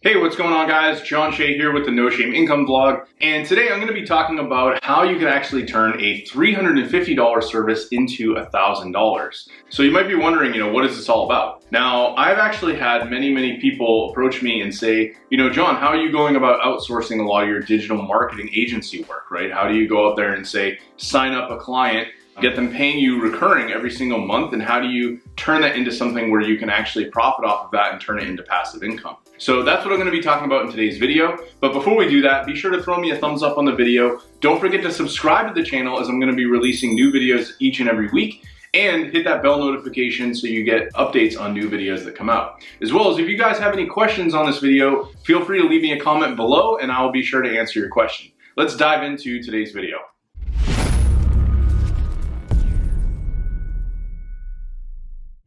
Hey, what's going on, guys? John Shea here with the No Shame Income Vlog, and today I'm going to be talking about how you can actually turn a $350 service into $1,000. So you might be wondering, what is this all about? Now, I've actually had many people approach me and say, John, how are you going about outsourcing a lot of your digital marketing agency work, right? How do you go out there and say, sign up a client, get them paying you recurring every single month, and how do you turn that into something where you can actually profit off of that and turn it into passive income? So that's what I'm going to be talking about in today's video. But before we do that, be sure to throw me a thumbs up on the video. Don't forget to subscribe to the channel, as I'm going to be releasing new videos each and every week. And hit that bell notification so you get updates on new videos that come out. As well as if you guys have any questions on this video, feel free to leave me a comment below and I will be sure to answer your question. Let's dive into today's video.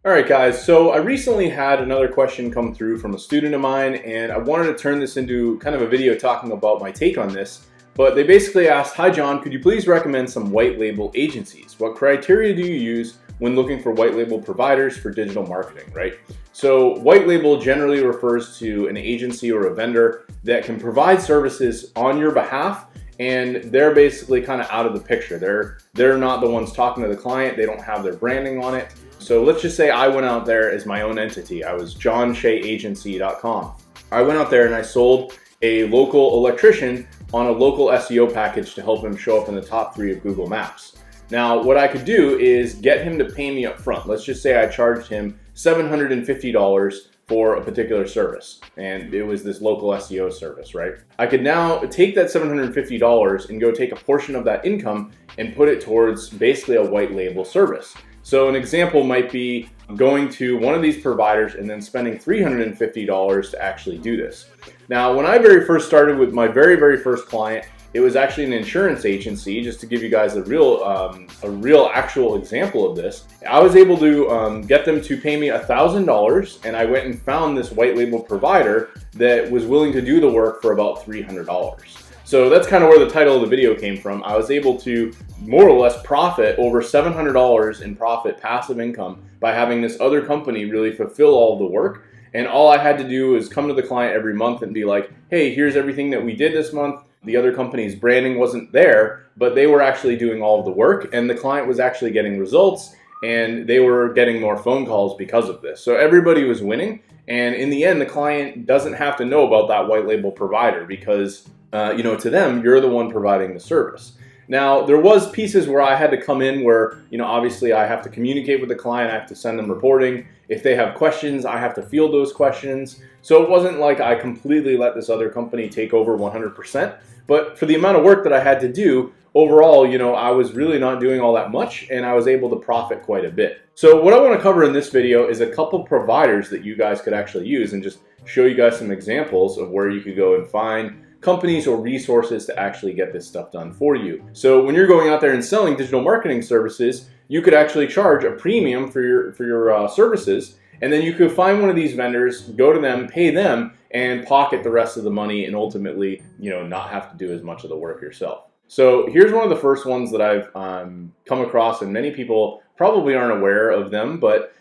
All right, guys, so I recently had another question come through from a student of mine, and I wanted to turn this into kind of a video talking about my take on this. But they basically asked, hi John, could you please recommend some white label agencies? What criteria do you use when looking for white label providers for digital marketing, right? So white label generally refers to an agency or a vendor that can provide services on your behalf, and they're basically kind of out of the picture. They're not the ones talking to the client. They don't have their branding on it. So let's just say I went out there as my own entity. I was johnshayagency.com. I went out there and I sold a local electrician on a local SEO package to help him show up in the top 3 of Google Maps. Now, what I could do is get him to pay me up front. Let's just say I charged him $750 for a particular service, and it was this local SEO service, right? I could now take that $750 and go take a portion of that income and put it towards basically a white label service. So an example might be going to one of these providers and then spending $350 to actually do this. Now, when I very first started with my very first client, it was actually an insurance agency. Just to give you guys a real actual example of this, I was able to get them to pay me $1,000, and I went and found this white label provider that was willing to do the work for about $300. So that's kind of where the title of the video came from. I was able to more or less profit over $700 in profit passive income by having this other company really fulfill all of the work. And all I had to do is come to the client every month and be like, hey, here's everything that we did this month. The other company's branding wasn't there, but they were actually doing all of the work, and the client was actually getting results, and they were getting more phone calls because of this. So everybody was winning. And in the end, the client doesn't have to know about that white label provider because to them, you're the one providing the service. Now, there was pieces where I had to come in where, obviously I have to communicate with the client, I have to send them reporting. If they have questions, I have to field those questions. So it wasn't like I completely let this other company take over 100%, but for the amount of work that I had to do, overall, I was really not doing all that much, and I was able to profit quite a bit. So what I want to cover in this video is a couple providers that you guys could actually use and just show you guys some examples of where you could go and find companies or resources to actually get this stuff done for you. So when you're going out there and selling digital marketing services, you could actually charge a premium for your services, and then you could find one of these vendors, go to them, pay them, and pocket the rest of the money, and ultimately, not have to do as much of the work yourself. So here's one of the first ones that I've come across, and many people probably aren't aware of them, but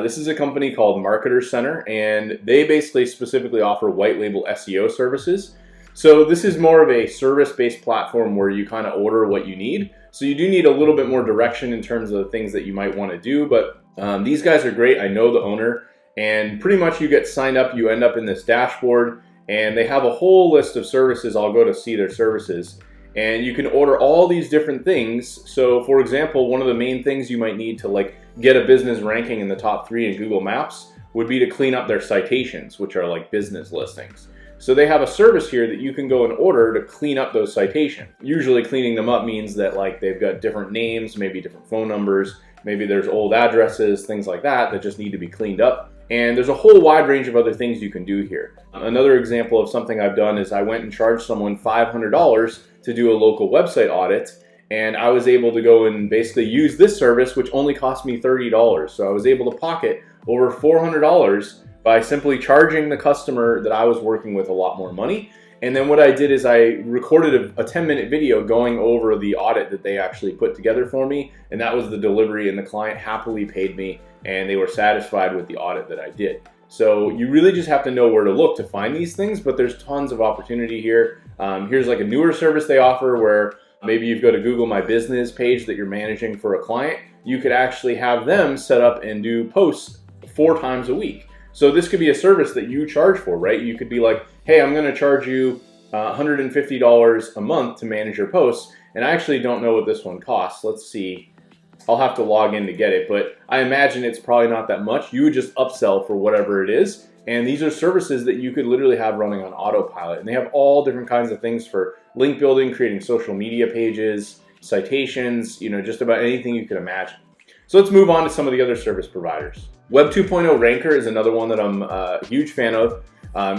this is a company called Marketer Center, and they basically specifically offer white label SEO services. So this is more of a service-based platform where you kind of order what you need. So you do need a little bit more direction in terms of the things that you might want to do, but these guys are great. I know the owner, and pretty much you get signed up, you end up in this dashboard, and they have a whole list of services. I'll go to see their services, and you can order all these different things. So for example, one of the main things you might need to get a business ranking in the top 3 in Google Maps would be to clean up their citations, which are like business listings. So they have a service here that you can go and order to clean up those citations. Usually cleaning them up means that they've got different names, maybe different phone numbers, maybe there's old addresses, things like that just need to be cleaned up. And there's a whole wide range of other things you can do here. Another example of something I've done is I went and charged someone $500 to do a local website audit, and I was able to go and basically use this service, which only cost me $30. So I was able to pocket over $400 by simply charging the customer that I was working with a lot more money. And then what I did is I recorded a 10-minute video going over the audit that they actually put together for me, and that was the delivery, and the client happily paid me, and they were satisfied with the audit that I did. So you really just have to know where to look to find these things, but there's tons of opportunity here. Here's like a newer service they offer where maybe you've got a Google My Business page that you're managing for a client. You could actually have them set up and do posts 4 times a week. So this could be a service that you charge for, right? You could be like, hey, I'm gonna charge you $150 a month to manage your posts, and I actually don't know what this one costs. Let's see. I'll have to log in to get it, but I imagine it's probably not that much. You would just upsell for whatever it is, and these are services that you could literally have running on autopilot, and they have all different kinds of things for link building, creating social media pages, citations, just about anything you could imagine. So let's move on to some of the other service providers. Web 2.0 Ranker is another one that I'm a huge fan of.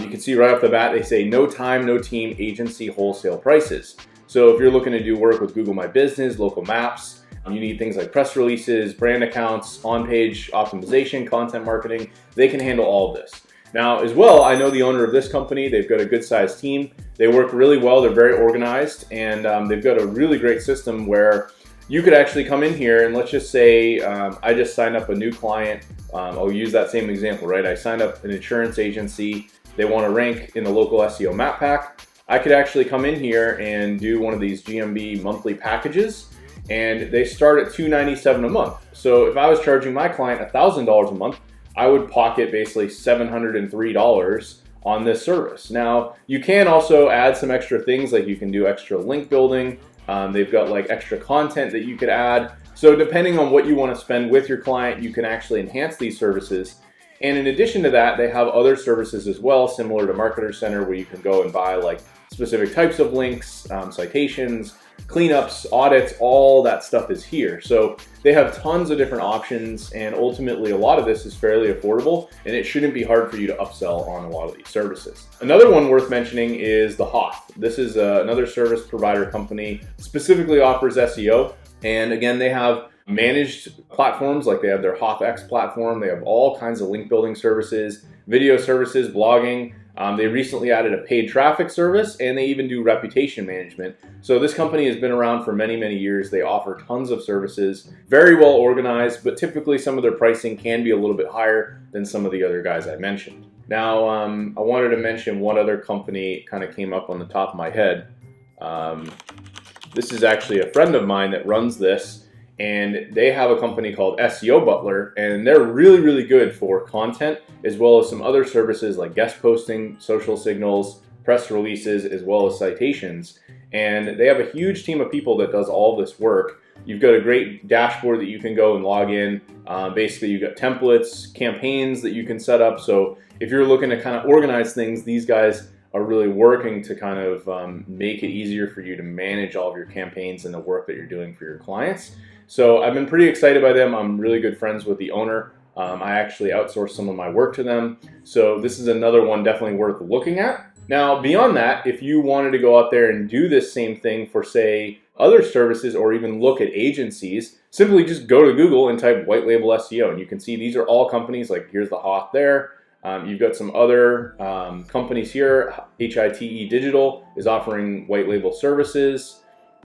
You can see right off the bat, they say no time, no team, agency, wholesale prices. So if you're looking to do work with Google My Business, local maps, you need things like press releases, brand accounts, on-page optimization, content marketing, they can handle all of this. Now, as well, I know the owner of this company. They've got a good-sized team. They work really well. They're very organized, and they've got a really great system where you could actually come in here and let's just say I just signed up a new client. I'll use that same example, right? I signed up an insurance agency. They want to rank in the local SEO map pack. I could actually come in here and do one of these GMB monthly packages, and they start at $297 a month. So if I was charging my client $1,000 a month, I would pocket basically $703 on this service. Now, you can also add some extra things, like you can do extra link building. They've got like extra content that you could add. So depending on what you want to spend with your client, you can actually enhance these services. And in addition to that, they have other services as well, similar to Marketer Center, where you can go and buy like specific types of links, citations, cleanups, audits, all that stuff is here. So they have tons of different options, and ultimately a lot of this is fairly affordable, and it shouldn't be hard for you to upsell on a lot of these services. Another one worth mentioning is the Hoth. This is another service provider company, specifically offers SEO. And again, they have managed platforms, like they have their HothX platform. They have all kinds of link building services, video services, blogging. They recently added a paid traffic service, and they even do reputation management. So this company has been around for many, many years. They offer tons of services, very well organized, but typically some of their pricing can be a little bit higher than some of the other guys I mentioned. Now, I wanted to mention one other company kind of came up on the top of my head. This is actually a friend of mine that runs this, and they have a company called SEO Butler, and they're really, really good for content, as well as some other services like guest posting, social signals, press releases, as well as citations. And they have a huge team of people that does all this work. You've got a great dashboard that you can go and log in. Basically, you've got templates, campaigns that you can set up. So if you're looking to kind of organize things, these guys are really working to kind of make it easier for you to manage all of your campaigns and the work that you're doing for your clients. So I've been pretty excited by them. I'm really good friends with the owner. I actually outsource some of my work to them. So this is another one definitely worth looking at. Now, beyond that, if you wanted to go out there and do this same thing for, say, other services, or even look at agencies, simply just go to Google and type Whitelabel SEO, and you can see these are all companies. Like here's the Hoth there. You've got some other companies here. HITE Digital is offering Whitelabel services.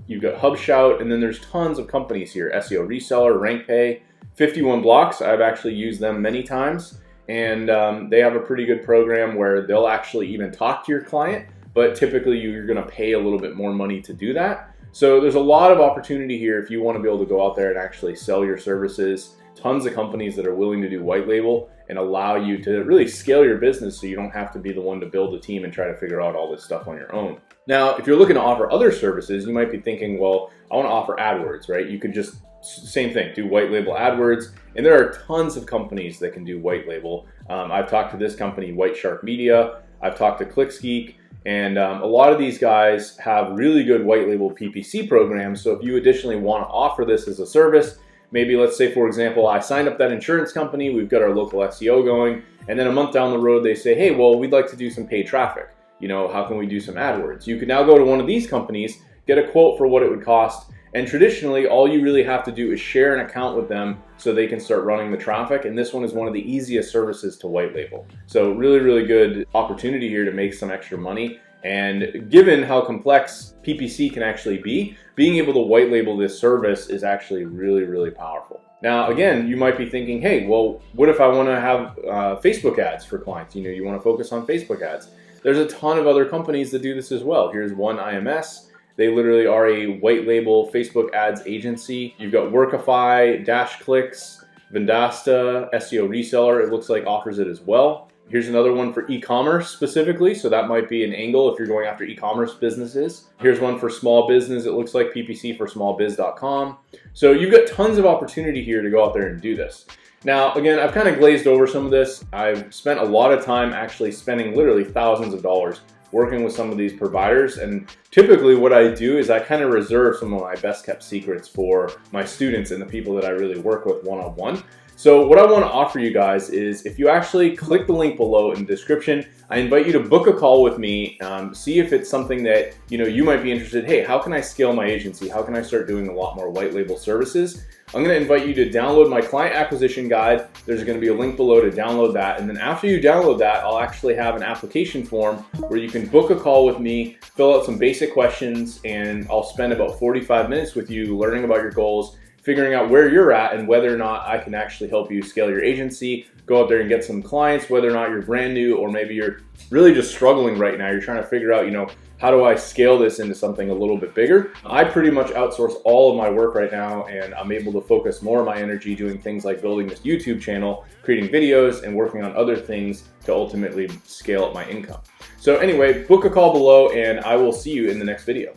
You've got HubShout, and then there's tons of companies here. SEO Reseller, RankPay, 51 Blocks. I've actually used them many times, and they have a pretty good program where they'll actually even talk to your client, but typically you're gonna pay a little bit more money to do that. So there's a lot of opportunity here if you wanna be able to go out there and actually sell your services. Tons of companies that are willing to do white label and allow you to really scale your business so you don't have to be the one to build a team and try to figure out all this stuff on your own. Now, if you're looking to offer other services, you might be thinking, well, I want to offer AdWords, right? You could just, same thing, do white label AdWords, and there are tons of companies that can do white label. I've talked to this company, White Shark Media. I've talked to ClicksGeek, and a lot of these guys have really good white label PPC programs. So if you additionally want to offer this as a service, maybe let's say, for example, I signed up that insurance company, we've got our local SEO going, and then a month down the road, they say, hey, well, we'd like to do some paid traffic. You know, how can we do some AdWords? You can now go to one of these companies, get a quote for what it would cost, and traditionally, all you really have to do is share an account with them so they can start running the traffic, and this one is one of the easiest services to white label. So really, really good opportunity here to make some extra money. And given how complex PPC can actually be, being able to white label this service is actually really, really powerful. Now, again, you might be thinking, hey, well, what if I want to have Facebook ads for clients? You want to focus on Facebook ads. There's a ton of other companies that do this as well. Here's one IMS. They literally are a white label Facebook ads agency. You've got Workify, Dash Clicks, Vendasta, SEO Reseller, it looks like offers it as well. Here's another one for e-commerce specifically, so that might be an angle if you're going after e-commerce businesses. Here's one for small business, it looks like PPC for smallbiz.com. So you've got tons of opportunity here to go out there and do this. Now, again, I've kind of glazed over some of this. I've spent a lot of time actually spending literally thousands of dollars working with some of these providers, and typically what I do is I kind of reserve some of my best kept secrets for my students and the people that I really work with one-on-one. So what I want to offer you guys is, if you actually click the link below in the description, I invite you to book a call with me, see if it's something that you might be interested. Hey, how can I scale my agency? How can I start doing a lot more white label services? I'm going to invite you to download my client acquisition guide. There's going to be a link below to download that. And then after you download that, I'll actually have an application form where you can book a call with me, fill out some basic questions, and I'll spend about 45 minutes with you learning about your goals, figuring out where you're at and whether or not I can actually help you scale your agency, go out there and get some clients, whether or not you're brand new or maybe you're really just struggling right now. You're trying to figure out, how do I scale this into something a little bit bigger? I pretty much outsource all of my work right now, and I'm able to focus more of my energy doing things like building this YouTube channel, creating videos, and working on other things to ultimately scale up my income. So anyway, book a call below, and I will see you in the next video.